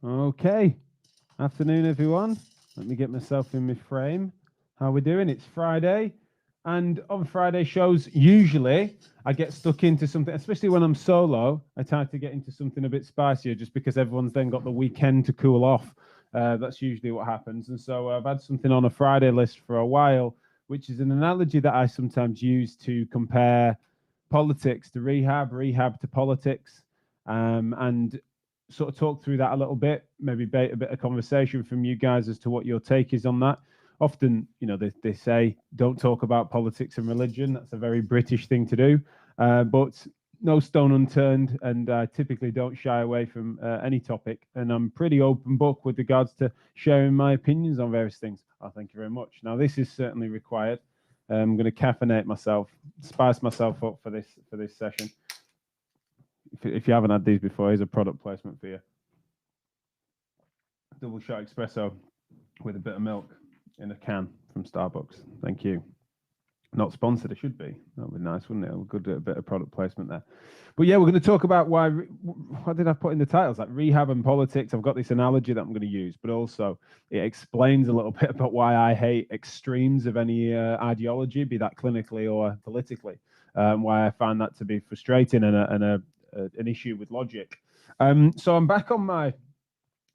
Okay. Afternoon, everyone. Let me get myself in my frame. How we doing? It's Friday. And on Friday shows, usually I get stuck into something, especially when I'm solo. I try to get into something a bit spicier just because everyone's then got the weekend to cool off. That's usually what happens. And so I've had something on a Friday list for a while, which is an analogy that I sometimes use to compare politics to rehab, rehab to politics. And sort of talk through that a little bit, maybe bait a bit of conversation from you guys as to what your take is on that. Often, they say don't talk about politics and religion. That's a very British thing to do. But no stone unturned, and I typically don't shy away from any topic. And I'm pretty open book with regards to sharing my opinions on various things. Oh, thank you very much. Now, this is certainly required. I'm going to caffeinate myself, spice myself up for this session. If you haven't had these before, here's a product placement for you. Double shot espresso with a bit of milk in a can from Starbucks. Thank you. Not sponsored, it should be. That would be nice, wouldn't it? A good bit of product placement there. But yeah, we're going to talk about why. What did I put in the titles? Like rehab and politics. I've got this analogy that I'm going to use, but also it explains a little bit about why I hate extremes of any ideology, be that clinically or politically. Why I find that to be frustrating and an issue with logic. So I'm back on my.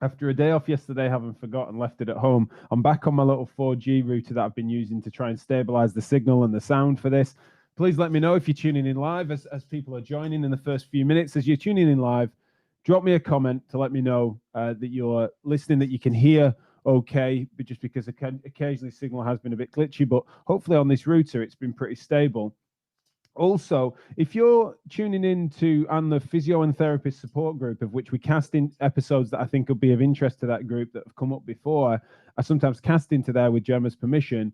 After a day off yesterday, having forgotten, left it at home, I'm back on my little 4G router that I've been using to try and stabilize the signal and the sound for this. Please let me know if you're tuning in live as people are joining in the first few minutes. As you're tuning in live, drop me a comment to let me know that you're listening, that you can hear okay, but just because occasionally signal has been a bit glitchy, but hopefully on this router, it's been pretty stable. Also, if you're tuning in to the physio and therapist support group, of which we cast in episodes that I think will be of interest to that group that have come up before, I sometimes cast into there with Gemma's permission.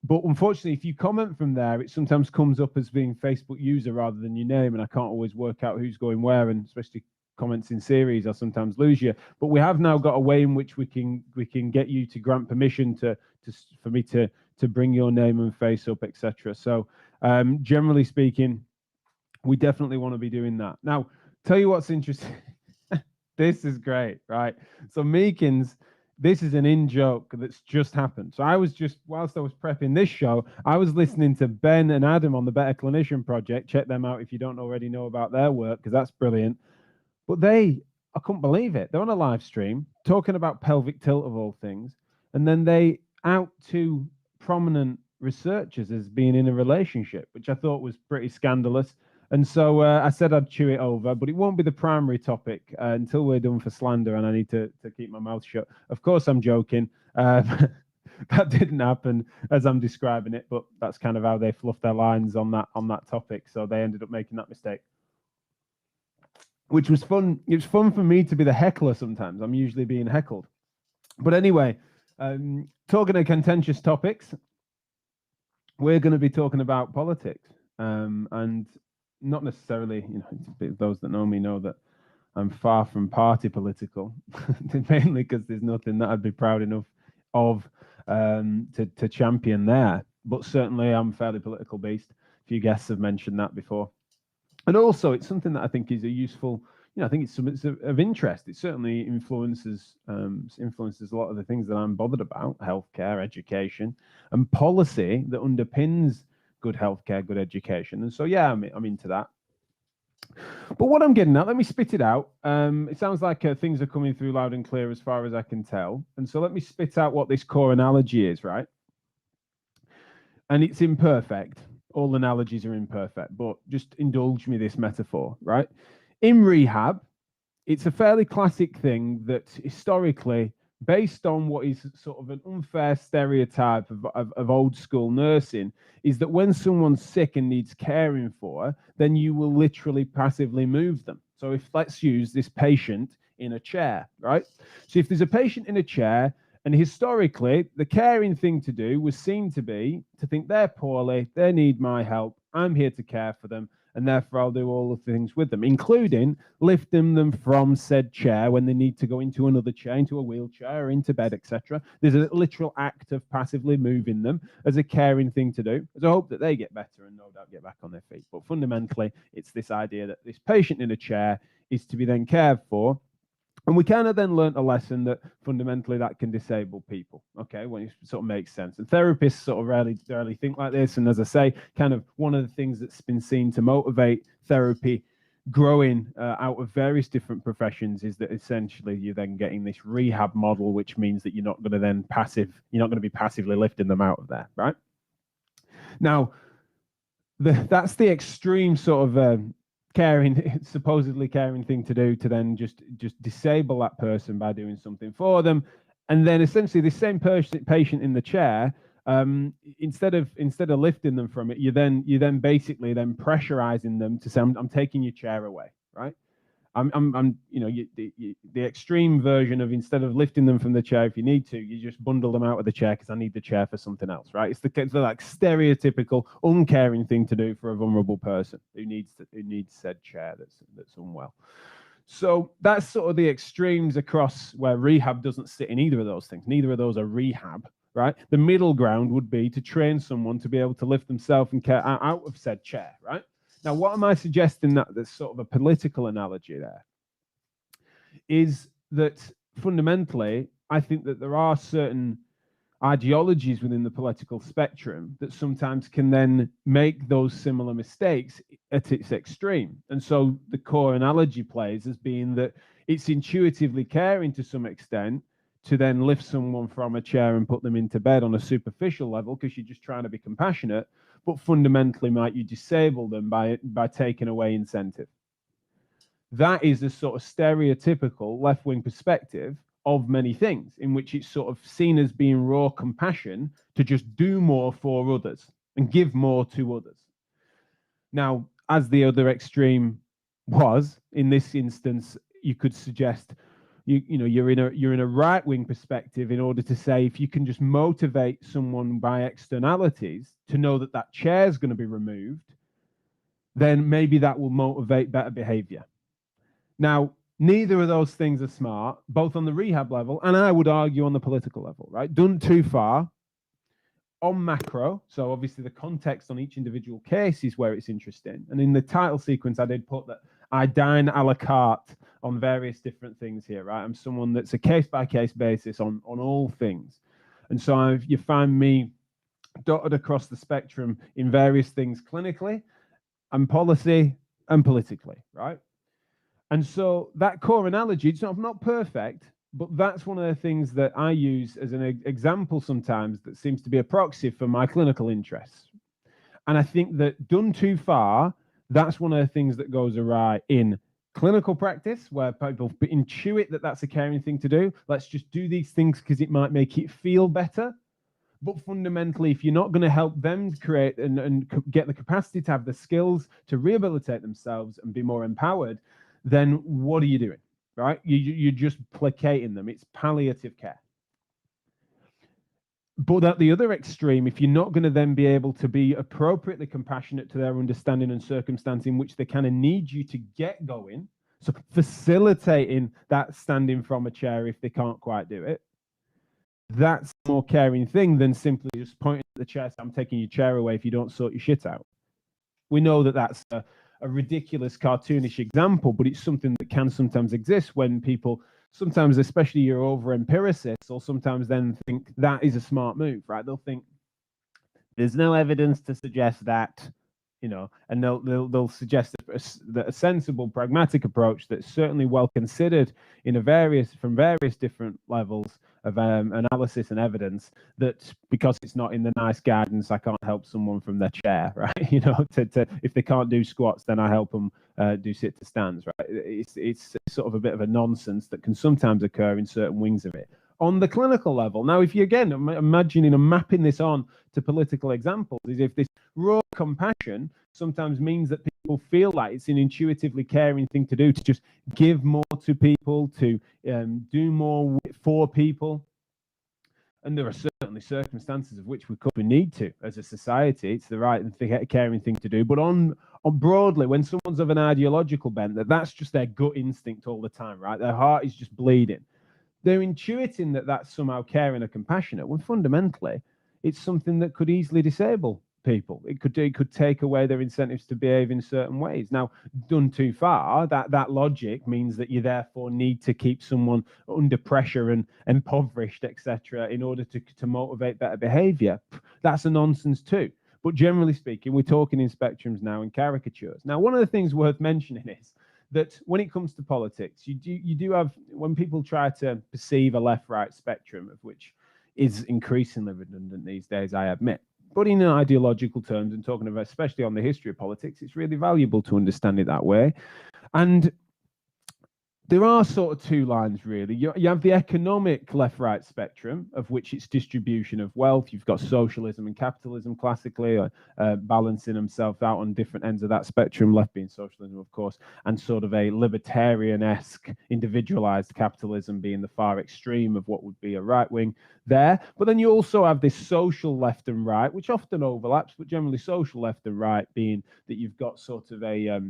But unfortunately, if you comment from there, it sometimes comes up as being Facebook user rather than your name, and I can't always work out who's going where, and especially comments in series, I sometimes lose you. But we have now got a way in which we can get you to grant permission for me to bring your name and face up, etc. So generally speaking, we definitely want to be doing that. Now, tell you what's interesting. This is great, right? So Meekins, this is an in-joke that's just happened. So I was whilst I was prepping this show, I was listening to Ben and Adam on the Better Clinician Project. Check them out if you don't already know about their work, because that's brilliant. But I couldn't believe it. They're on a live stream talking about pelvic tilt of all things, and then they out to prominent researchers as being in a relationship, which I thought was pretty scandalous. And so I said I'd chew it over, but it won't be the primary topic until we're done for slander, and I need to keep my mouth shut. Of course, I'm joking. That didn't happen as I'm describing it, but that's kind of how they fluffed their lines on that topic. So they ended up making that mistake, which was fun. It was fun for me to be the heckler sometimes. I'm usually being heckled. But anyway, talking of contentious topics, we're going to be talking about politics. And not necessarily, those that know me know that I'm far from party political, mainly because there's nothing that I'd be proud enough of to champion there. But certainly I'm a fairly political beast. A few guests have mentioned that before. And also, it's something that I think is a useful, I think it's of interest. It certainly influences a lot of the things that I'm bothered about: healthcare, education, and policy that underpins good healthcare, good education. And so, yeah, I'm into that. But what I'm getting at, let me spit it out. It sounds like things are coming through loud and clear as far as I can tell. And so let me spit out what this core analogy is, right? And it's imperfect. All analogies are imperfect, but just indulge me this metaphor, right? In rehab, it's a fairly classic thing that historically, based on what is sort of an unfair stereotype of old school nursing, is that when someone's sick and needs caring for, then you will literally passively move them. So if let's use this patient in a chair, right? So if there's a patient in a chair, and historically, the caring thing to do was seen to be to think they're poorly, they need my help, I'm here to care for them, and therefore I'll do all the things with them, including lifting them from said chair when they need to go into another chair, into a wheelchair, or into bed, etc. There's a literal act of passively moving them as a caring thing to do, as I hope that they get better and no doubt get back on their feet. But fundamentally, it's this idea that this patient in a chair is to be then cared for. And we kind of then learnt a lesson that fundamentally that can disable people. Okay, when it sort of makes sense. And therapists sort of rarely think like this. And as I say, kind of one of the things that's been seen to motivate therapy growing out of various different professions is that essentially you're then getting this rehab model, which means that you're not going to be passively lifting them out of there, right? Now, that's the extreme sort of supposedly caring thing to do, to then just disable that person by doing something for them. And then essentially the same patient in the chair, instead of lifting them from it, you then basically then pressurizing them to say, I'm taking your chair away, right? The extreme version of, instead of lifting them from the chair if you need to, you just bundle them out of the chair because I need the chair for something else, right? It's the like stereotypical uncaring thing to do for a vulnerable person who needs said chair that's unwell. So that's sort of the extremes across where rehab doesn't sit in either of those things. Neither of those are rehab, right? The middle ground would be to train someone to be able to lift themselves and care out of said chair, right? Now, what am I suggesting that there's sort of a political analogy there? Is that fundamentally, I think that there are certain ideologies within the political spectrum that sometimes can then make those similar mistakes at its extreme. And so the core analogy plays as being that it's intuitively caring to some extent to then lift someone from a chair and put them into bed on a superficial level because you're just trying to be compassionate, but fundamentally might you disable them by taking away incentive. That is a sort of stereotypical left-wing perspective of many things, in which it's sort of seen as being raw compassion to just do more for others and give more to others. Now, as the other extreme was, in this instance, you could suggest you're in a right-wing perspective in order to say, if you can just motivate someone by externalities to know that that chair is going to be removed, then maybe that will motivate better behavior. Now, neither of those things are smart, both on the rehab level and I would argue on the political level, right? Done too far on macro. So obviously the context on each individual case is where it's interesting. And in the title sequence, I did put that I dine a la carte on various different things here, right? I'm someone that's a case-by-case basis on all things. And so you find me dotted across the spectrum in various things clinically and policy and politically, right? And so that core analogy, it's not perfect, but that's one of the things that I use as an example sometimes that seems to be a proxy for my clinical interests. And I think that done too far, that's one of the things that goes awry in clinical practice, where people intuit that that's a caring thing to do. Let's just do these things because it might make it feel better. But fundamentally, if you're not going to help them create and get the capacity to have the skills to rehabilitate themselves and be more empowered, then what are you doing, right? You're just placating them. It's palliative care. But at the other extreme, if you're not going to then be able to be appropriately compassionate to their understanding and circumstance in which they kind of need you to get going, so facilitating that standing from a chair if they can't quite do it, that's a more caring thing than simply just pointing at the chair, I'm taking your chair away if you don't sort your shit out. We know that that's a ridiculous, cartoonish example, but it's something that can sometimes exist when people, sometimes, especially your over-empiricists, will sometimes then think that is a smart move, right? They'll think there's no evidence to suggest that, and they'll suggest that a sensible, pragmatic approach that's certainly well considered from various different levels of analysis and evidence, that because it's not in the nice guidance, I can't help someone from their chair, right? If they can't do squats, then I help them do sit to stands, right? It's sort of a bit of a nonsense that can sometimes occur in certain wings of it. On the clinical level, now, if you again imagining and mapping this on to political examples, is if this raw compassion sometimes means that people feel like it's an intuitively caring thing to do, to just give more to people, to do more for people. And there are certainly circumstances of which we need to, as a society. It's the right and caring thing to do. But on broadly, when someone's of an ideological bent, that's just their gut instinct all the time, right? Their heart is just bleeding. They're intuiting that that's somehow caring or compassionate, when fundamentally it's something that could easily disable people. It could take away their incentives to behave in certain ways. Now, done too far, that logic means that you therefore need to keep someone under pressure and impoverished, etc., in order to motivate better behavior. That's a nonsense too. But generally speaking, we're talking in spectrums now and caricatures. Now, one of the things worth mentioning is that when it comes to politics, you do have, when people try to perceive a left-right spectrum, of which is increasingly redundant these days, I admit. But in ideological terms and talking about, especially on the history of politics, it's really valuable to understand it that way. And there are sort of two lines, really. You have the economic left-right spectrum, of which it's distribution of wealth. You've got socialism and capitalism classically, balancing themselves out on different ends of that spectrum, left being socialism, of course, and sort of a libertarian-esque individualized capitalism being the far extreme of what would be a right wing there. But then you also have this social left and right, which often overlaps, but generally social left and right being that you've got sort of a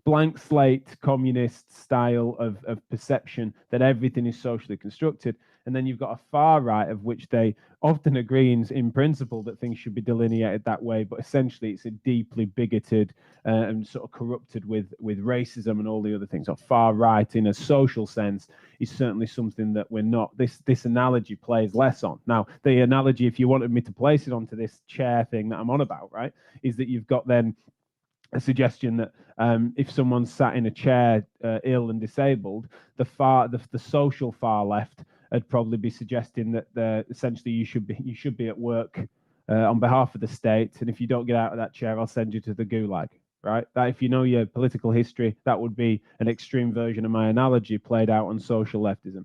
blank slate communist style of perception that everything is socially constructed, and then you've got a far right of which they often agree in principle that things should be delineated that way, but essentially it's a deeply bigoted and sort of corrupted with racism and all the other things. So far right in a social sense is certainly something that we're not, this analogy plays less on. Now, the analogy, if you wanted me to place it onto this chair thing that I'm on about, right, is that you've got then a suggestion that if someone's sat in a chair ill and disabled, the social far left would probably be suggesting that essentially you should be at work on behalf of the state, and if you don't get out of that chair, I'll send you to the gulag. Right? That, if you know your political history, that would be an extreme version of my analogy played out on social leftism.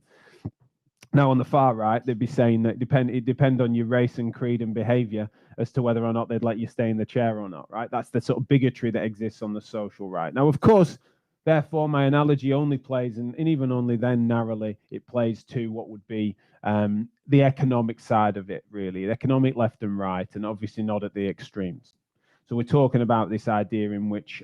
Now, on the far right, they'd be saying that it depends on your race and creed and behavior as to whether or not they'd let you stay in the chair or not, right? That's the sort of bigotry that exists on the social right. Now, of course, therefore, my analogy only plays, and even only then narrowly, it plays to what would be the economic side of it, really, the economic left and right, and obviously not at the extremes. So we're talking about this idea in which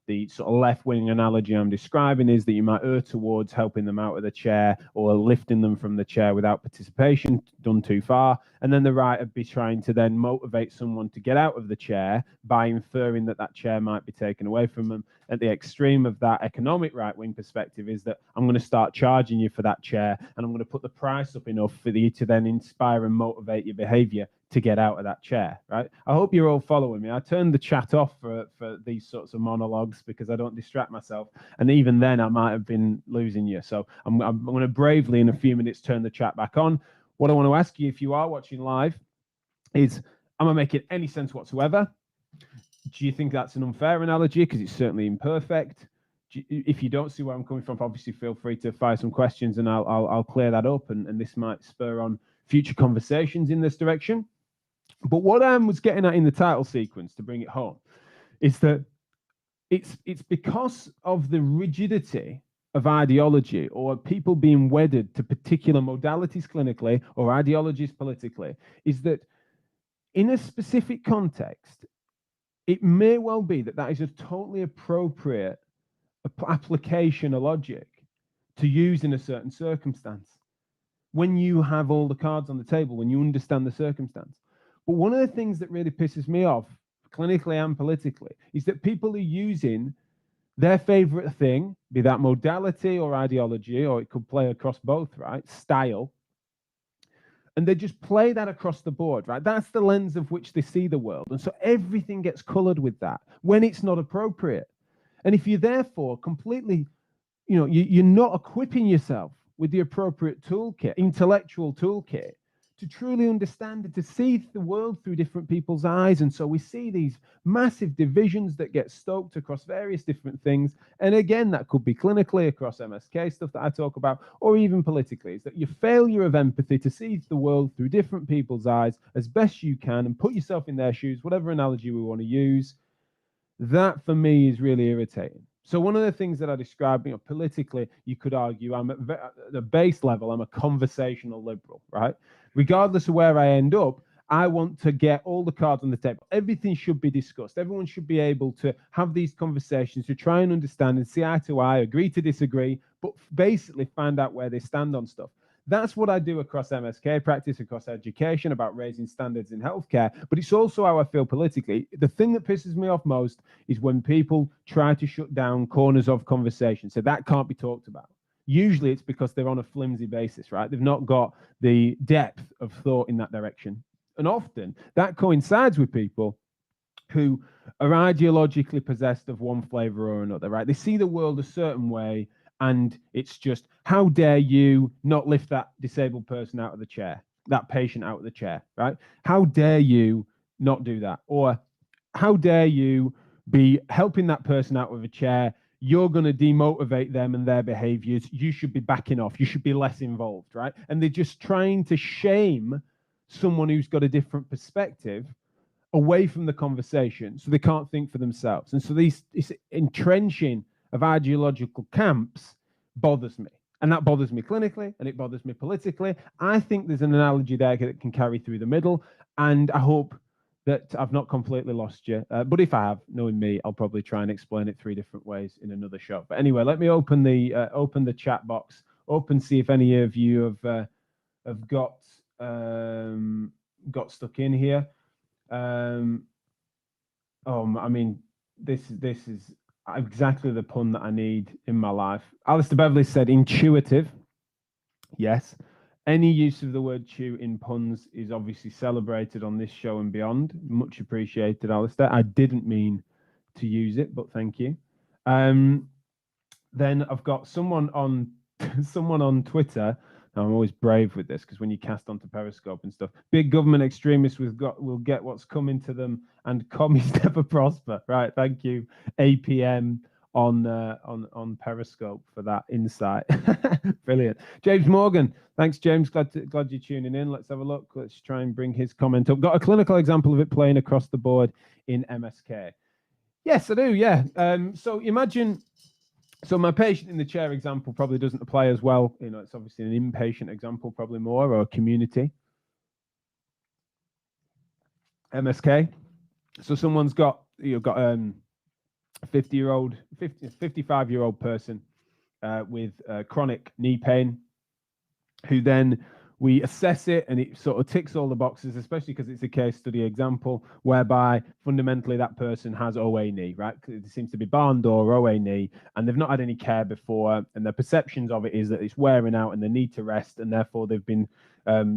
the sort of left-wing analogy I'm describing is that you might err towards helping them out of the chair or lifting them from the chair without participation, done too far. And then the right would be trying to then motivate someone to get out of the chair by inferring that that chair might be taken away from them. At the extreme of that economic right-wing perspective is that I'm going to start charging you for that chair, and I'm going to put the price up enough for you to then inspire and motivate your behavior to get out of that chair, right? I hope you're all following me. I turned the chat off for these sorts of monologues because I don't distract myself. And even then, I might have been losing you. So I'm going to bravely, in a few minutes, turn the chat back on. What I want to ask you, if you are watching live, is, am I making any sense whatsoever? Do you think that's an unfair analogy? Because it's certainly imperfect. If you don't see where I'm coming from, obviously feel free to fire some questions and I'll clear that up. And this might spur on future conversations in this direction. But what I was getting at in the title sequence, to bring it home, is that it's because of the rigidity of ideology, or people being wedded to particular modalities clinically or ideologies politically, is that in a specific context, it may well be that that is a totally appropriate application of logic to use in a certain circumstance. When you have all the cards on the table, when you understand the circumstance. But one of the things that really pisses me off, clinically and politically, is that people are using their favorite thing, be that modality or ideology, or it could play across both, right? Style. And they just play that across the board, right? That's the lens of which they see the world. And so everything gets colored with that when it's not appropriate. And if you therefore completely, you're not equipping yourself with the appropriate toolkit, intellectual toolkit, to truly understand and to see the world through different people's eyes. And so we see these massive divisions that get stoked across various different things. And again, that could be clinically across MSK stuff that I talk about, or even politically. It's that your failure of empathy to see the world through different people's eyes as best you can and put yourself in their shoes, whatever analogy we want to use, that for me is really irritating. So one of the things that I describe, politically, you could argue I'm at the base level, I'm a conversational liberal, right? Regardless of where I end up, I want to get all the cards on the table. Everything should be discussed. Everyone should be able to have these conversations to try and understand and see eye to eye, agree to disagree, but basically find out where they stand on stuff. that's what I do across MSK practice, across education, about raising standards in healthcare. But it's also how I feel politically. The thing that pisses me off most is when people try to shut down corners of conversation. So that can't be talked about. Usually it's because they're on a flimsy basis, right? They've not got the depth of thought in that direction. And often that coincides with people who are ideologically possessed of one flavor or another, right? They see the world a certain way, and it's just, how dare you not lift that disabled person out of the chair, that patient out of the chair, right? How dare you not do that? Or how dare you be helping that person out of a chair? You're going to demotivate them and their behaviors. You should be backing off. You should be less involved, right? And they're just trying to shame someone who's got a different perspective away from the conversation, so they can't think for themselves. And so this entrenching of ideological camps bothers me. And that bothers me clinically, and it bothers me politically. I think there's an analogy there that can carry through the middle, and I hope that I've not completely lost you. But if I have, knowing me, I'll probably try and explain it 3 different ways in another show. But anyway, let me open the chat box, see if any of you have got stuck in here. I mean, this is exactly the pun that I need in my life. Alistair Beverley said intuitive. Yes. Any use of the word chew in puns is obviously celebrated on this show and beyond. Much appreciated, Alistair. I didn't mean to use it, but thank you. Then I've got someone on Twitter. I'm always brave with this, because when you cast onto Periscope and stuff, big government extremists will get what's coming to them, and commies never prosper. Right? Thank you, APM on Periscope, for that insight. Brilliant. James Morgan, thanks, James. Glad you're tuning in. Let's have a look. Let's try and bring his comment up. Got a clinical example of it playing across the board in MSK. Yes, I do. Yeah. So imagine. So my patient in the chair example probably doesn't apply as well. You know, it's obviously an inpatient example, probably more, or a community. MSK. So someone's got, a 55-year-old person with chronic knee pain, who then we assess it, and it sort of ticks all the boxes, especially because it's a case study example whereby fundamentally that person has OA knee, right? It seems to be barn door, OA knee, and they've not had any care before, and their perceptions of it is that it's wearing out and they need to rest, and therefore they've been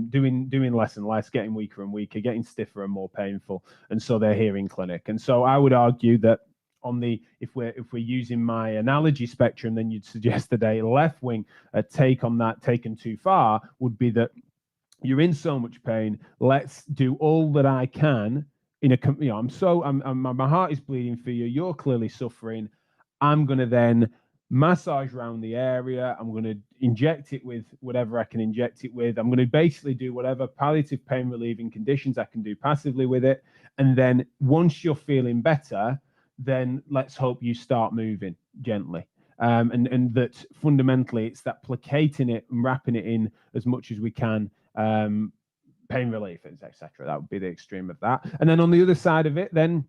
doing less and less, getting weaker and weaker, getting stiffer and more painful, and so they're here in clinic. And so I would argue that if we're using my analogy spectrum, then you'd suggest that a left wing take on that, taken too far, would be that you're in so much pain. Let's do all that I can in a, my heart is bleeding for you. You're clearly suffering. I'm going to then massage around the area. I'm going to inject it with whatever I can inject it with. I'm going to basically do whatever palliative pain relieving conditions I can do passively with it. And then once you're feeling better, then let's hope you start moving gently. And that fundamentally it's that placating it and wrapping it in as much as we can, pain relief, etc. That would be the extreme of that. And then on the other side of it, then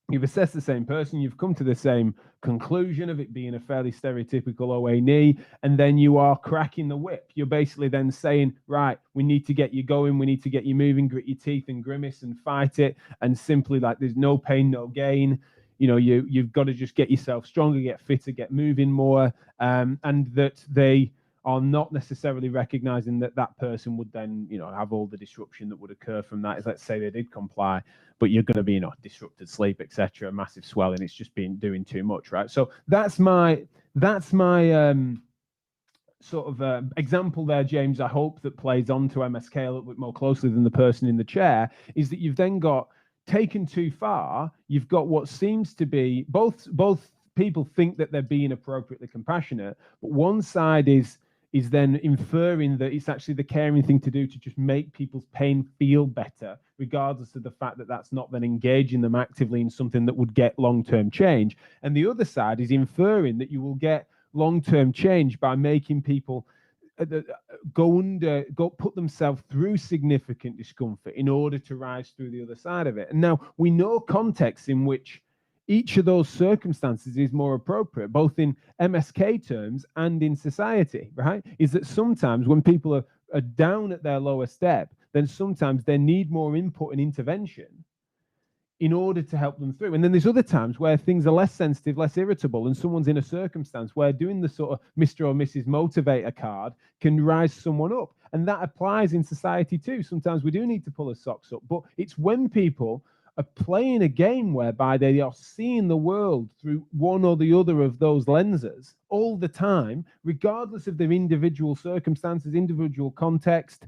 you've assessed the same person, you've come to the same conclusion of it being a fairly stereotypical OA knee, and then you are cracking the whip. You're basically then saying, right, we need to get you going, we need to get you moving, grit your teeth and grimace and fight it, and simply like there's no pain, no gain. You know, you've got to just get yourself stronger, get fitter, get moving more, and that they are not necessarily recognizing that that person would then, have all the disruption that would occur from that. Is, let's say they did comply, but you're going to be, disrupted sleep, etc., massive swelling. It's just been doing too much, right? So that's my sort of example there, James. I hope that plays onto MSK a little bit more closely than the person in the chair. Is that you've then got taken too far. You've got what seems to be both people think that they're being appropriately compassionate, but one side is then inferring that it's actually the caring thing to do to just make people's pain feel better, regardless of the fact that that's not then engaging them actively in something that would get long-term change. And the other side is inferring that you will get long-term change by making people put themselves through significant discomfort in order to rise through the other side of it. And now we know contexts in which each of those circumstances is more appropriate, both in MSK terms and in society, right? Is that sometimes when people are are down at their lower step, then sometimes they need more input and intervention in order to help them through. And then there's other times where things are less sensitive, less irritable, and someone's in a circumstance where doing the sort of Mr. or Mrs. Motivator card can rise someone up. And that applies in society too. Sometimes we do need to pull our socks up, but it's when people are playing a game whereby they are seeing the world through one or the other of those lenses all the time, regardless of their individual circumstances, individual context,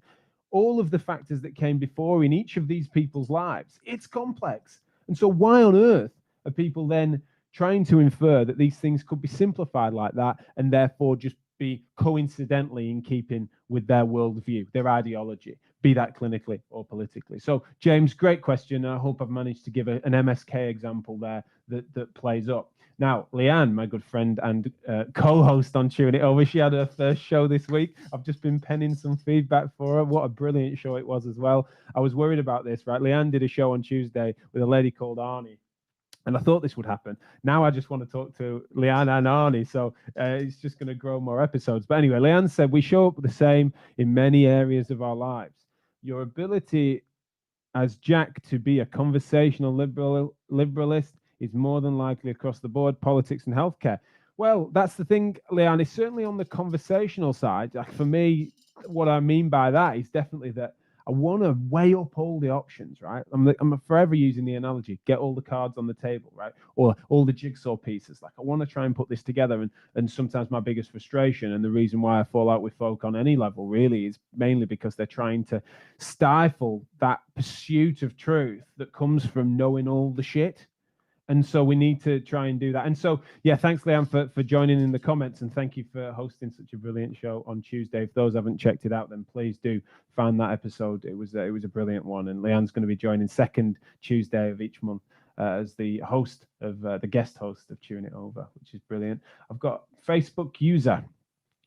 all of the factors that came before in each of these people's lives. It's complex. And so why on earth are people then trying to infer that these things could be simplified like that and therefore just be coincidentally in keeping with their worldview, their ideology, be that clinically or politically? So, James, great question. I hope I've managed to give an MSK example there that plays up. Now, Leanne, my good friend and co-host on Tune It Over, she had her first show this week. I've just been penning some feedback for her. What a brilliant show it was as well. I was worried about this, right? Leanne did a show on Tuesday with a lady called Arnie, and I thought this would happen. Now I just want to talk to Leanne and Arnie, so it's just going to grow more episodes. But anyway, Leanne said, we show up the same in many areas of our lives. Your ability as Jack to be a conversational liberalist is more than likely across the board, politics and healthcare. Well, that's the thing, Leanne, it's certainly on the conversational side. Like for me, what I mean by that is definitely that I want to weigh up all the options, right? I'm forever using the analogy, get all the cards on the table, right? Or all the jigsaw pieces. Like I want to try and put this together. And sometimes my biggest frustration and the reason why I fall out with folk on any level really is mainly because they're trying to stifle that pursuit of truth that comes from knowing all the shit. And so we need to try and do that. And so, yeah, thanks, Leanne, for joining in the comments. And thank you for hosting such a brilliant show on Tuesday. If those haven't checked it out, then please do find that episode. It was a brilliant one. And Leanne's going to be joining second Tuesday of each month as the host of the guest host of Tune It Over, which is brilliant. I've got Facebook user,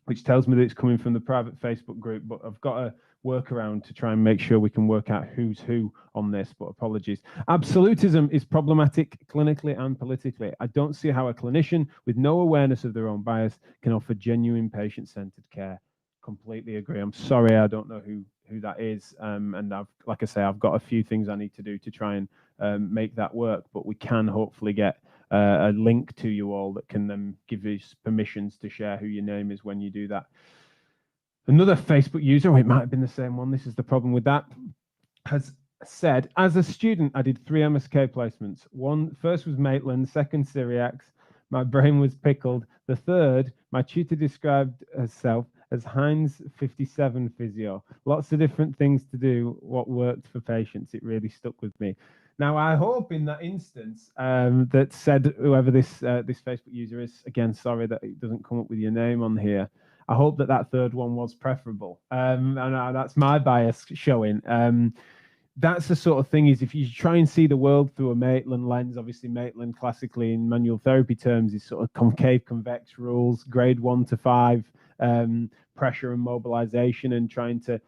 which tells me that it's coming from the private Facebook group, but I've got a workaround to try and make sure we can work out who's who on this, but apologies. Absolutism is problematic clinically and politically. I don't see how a clinician with no awareness of their own bias can offer genuine patient-centered care. Completely agree. I'm sorry, I don't know who that is. And like I say, I've got a few things I need to do to try and make that work, but we can hopefully get a link to you all that can then give you permissions to share who your name is when you do that. Another Facebook user, it might have been the same one, this is the problem with that, has said, as a student, I did 3 MSK placements. First was Maitland, second Syriacs, my brain was pickled. The third, my tutor described herself as Heinz 57 physio. Lots of different things to do, what worked for patients. It really stuck with me. Now, I hope in that instance that said, whoever this Facebook user is, again, sorry that it doesn't come up with your name on here. I hope that third one was preferable. And that's my bias showing. That's the sort of thing is if you try and see the world through a Maitland lens, obviously Maitland classically in manual therapy terms is sort of concave convex rules, grade 1 to 5, pressure and mobilization, and trying to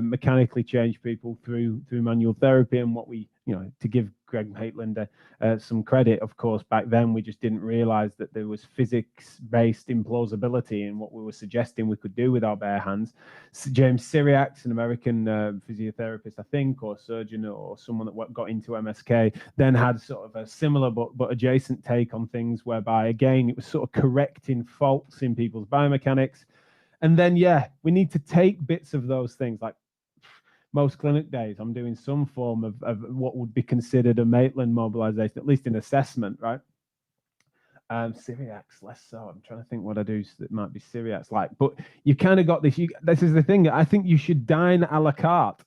mechanically change people through manual therapy. And what we, to give Greg Maitland some credit, of course, back then we just didn't realize that there was physics-based implausibility in what we were suggesting we could do with our bare hands. James Syriacs, an American physiotherapist, I think, or surgeon, or someone that got into MSK, then had sort of a similar but adjacent take on things whereby, again, it was sort of correcting faults in people's biomechanics. And then, yeah, we need to take bits of those things, like most clinic days, I'm doing some form of what would be considered a Maitland mobilization, at least in assessment, right? Syriacs, less so. I'm trying to think what I do that might be Syriacs like. But you kind of got this. This is the thing. I think you should dine a la carte.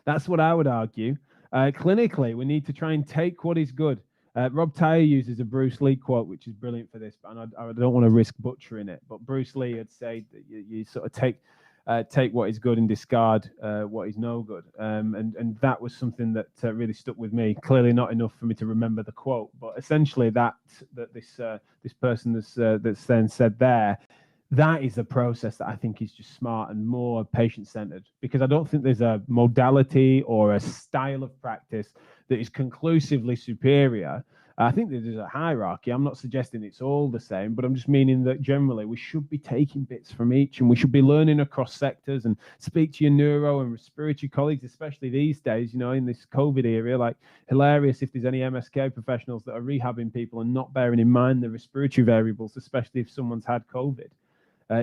That's what I would argue. Clinically, we need to try and take what is good. Rob Tyre uses a Bruce Lee quote, which is brilliant for this, but I don't want to risk butchering it. But Bruce Lee had said that you sort of take what is good and discard what is no good. And that was something that really stuck with me. Clearly not enough for me to remember the quote, but essentially that this person that's then said there, that is a process that I think is just smart and more patient-centered, because I don't think there's a modality or a style of practice that is conclusively superior I think there's a hierarchy. I'm not suggesting it's all the same, but I'm just meaning that generally we should be taking bits from each, and we should be learning across sectors and speak to your neuro and respiratory colleagues, especially these days, you know, in this COVID era. Like, hilarious if there's any MSK professionals that are rehabbing people and not bearing in mind the respiratory variables, especially if someone's had COVID.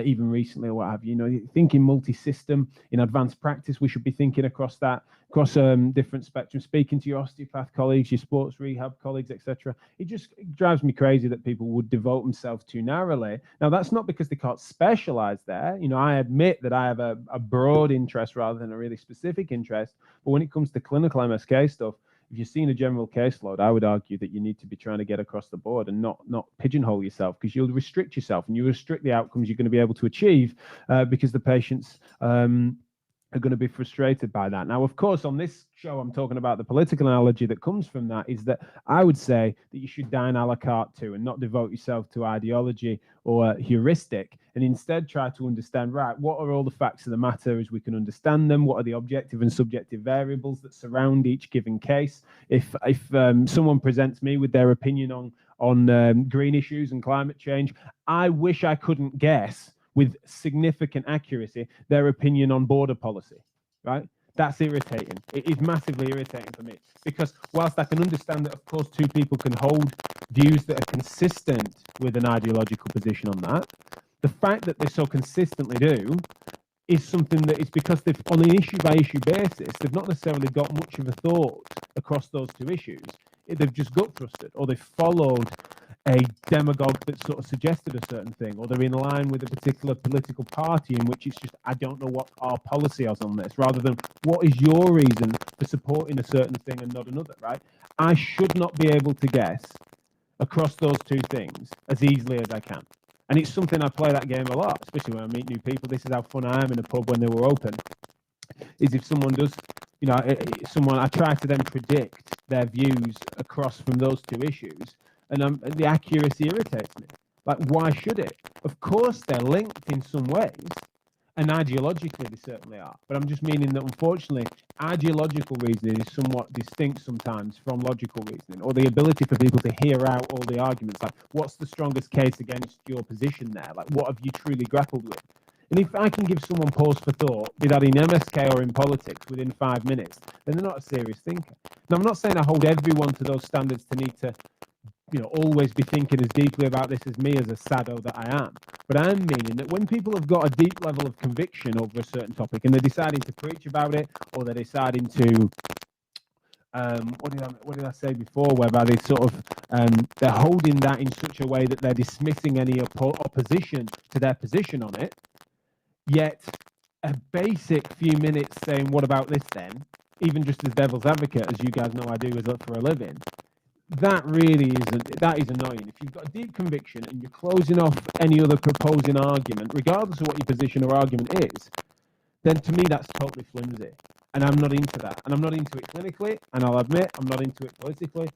Even recently or what have you. You know, thinking multi-system in advanced practice, we should be thinking across that, across different spectrums, speaking to your osteopath colleagues, your sports rehab colleagues, etc. It just drives me crazy that people would devote themselves too narrowly. Now, that's not because they can't specialize there. You know, I admit that I have a broad interest rather than a really specific interest, but when it comes to clinical MSK stuff, if you're seeing a general caseload, I would argue that you need to be trying to get across the board and not pigeonhole yourself, because you'll restrict yourself and you restrict the outcomes you're going to be able to achieve because the patients are going to be frustrated by that. Now, of course, on this show, I'm talking about the political analogy that comes from that is that I would say that you should dine a la carte too and not devote yourself to ideology or heuristic, and instead try to understand, right, what are all the facts of the matter as we can understand them? What are the objective and subjective variables that surround each given case? If someone presents me with their opinion on green issues and climate change, I wish I couldn't guess with significant accuracy their opinion on border policy, right? That's irritating. It is massively irritating for me, because whilst I can understand that, of course, two people can hold views that are consistent with an ideological position on that, the fact that they so consistently do is something that is because they've, on an issue-by-issue basis, they've not necessarily got much of a thought across those two issues. They've just gut thrusted, or they've followed a demagogue that sort of suggested a certain thing, or they're in line with a particular political party in which it's just, I don't know what our policy is on this, rather than what is your reason for supporting a certain thing and not another, right? I should not be able to guess across those two things as easily as I can. And it's something I play that game a lot, especially when I meet new people. This is how fun I am in a pub when they were open, is if someone does, you know, I try to then predict their views across from those two issues, and the accuracy irritates me. Like, why should it? Of course, they're linked in some ways, and ideologically they certainly are. But I'm just meaning that, unfortunately, ideological reasoning is somewhat distinct sometimes from logical reasoning, or the ability for people to hear out all the arguments. Like, what's the strongest case against your position there? Like, what have you truly grappled with? And if I can give someone pause for thought, be that in MSK or in politics, within 5 minutes, then they're not a serious thinker. Now, I'm not saying I hold everyone to those standards to need to, you know, always be thinking as deeply about this as me, as a sado that I am. But I am meaning that when people have got a deep level of conviction over a certain topic and they're deciding to preach about it, or they're deciding to, what did I say before, whereby they sort of, they're holding that in such a way that they're dismissing any opposition to their position on it, yet a basic few minutes saying, what about this then, even just as devil's advocate, as you guys know I do for a living, that really that is annoying. If you've got a deep conviction and you're closing off any other proposing argument, regardless of what your position or argument is, then to me that's totally flimsy. And I'm not into that. And I'm not into it clinically, and I'll admit I'm not into it politically,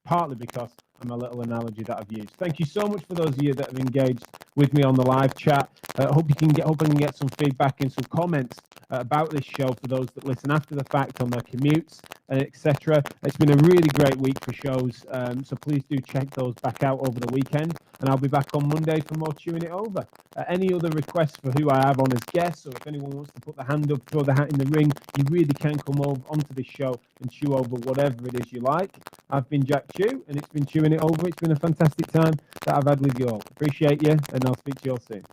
partly because I'm a little analogy that I've used. Thank you so much for those of you that have engaged with me on the live chat. Hope I can get some feedback and some comments about this show for those that listen after the fact on their commutes, etc. It's been a really great week for shows, so please do check those back out over the weekend, and I'll be back on Monday for more Chewing It Over. Any other requests for who I have on as guests, or if anyone wants to put the hand up, throw the hat in the ring, you really can come over onto this show and chew over whatever it is you like. I've been Jack Chew, and it's been Chewing It Over. It's been a fantastic time that I've had with you all. Appreciate you, and I'll speak to you all soon.